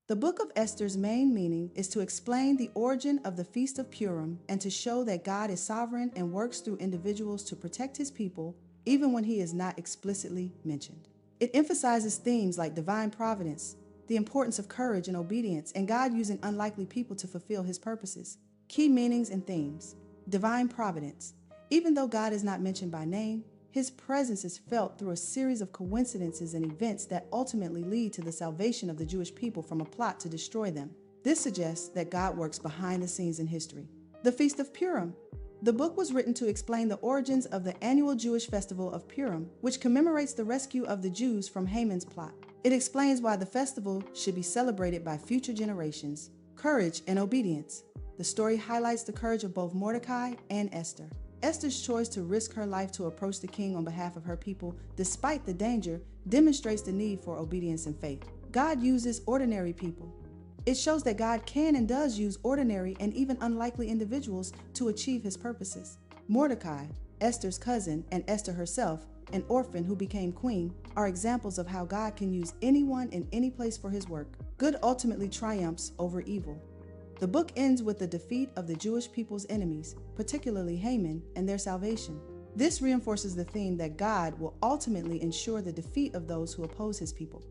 The Book of Esther's main meaning is to explain the origin of the Feast of Purim and to show that God is sovereign and works through individuals to protect his people, even when he is not explicitly mentioned. It emphasizes themes like divine providence, the importance of courage and obedience, and God using unlikely people to fulfill his purposes. Key meanings and themes. Divine providence. Even though God is not mentioned by name, his presence is felt through a series of coincidences and events that ultimately lead to the salvation of the Jewish people from a plot to destroy them. This suggests that God works behind the scenes in history. The Feast of Purim. The book was written to explain the origins of the annual Jewish festival of Purim, which commemorates the rescue of the Jews from Haman's plot. It explains why the festival should be celebrated by future generations. Courage and obedience. The story highlights the courage of both Mordecai and Esther. Esther's choice to risk her life to approach the king on behalf of her people, despite the danger, demonstrates the need for obedience and faith. God uses ordinary people. It shows that God can and does use ordinary and even unlikely individuals to achieve his purposes. Mordecai, Esther's cousin, and Esther herself, an orphan who became queen, are examples of how God can use anyone in any place for his work. Good ultimately triumphs over evil. The book ends with the defeat of the Jewish people's enemies, particularly Haman, and their salvation. This reinforces the theme that God will ultimately ensure the defeat of those who oppose his people.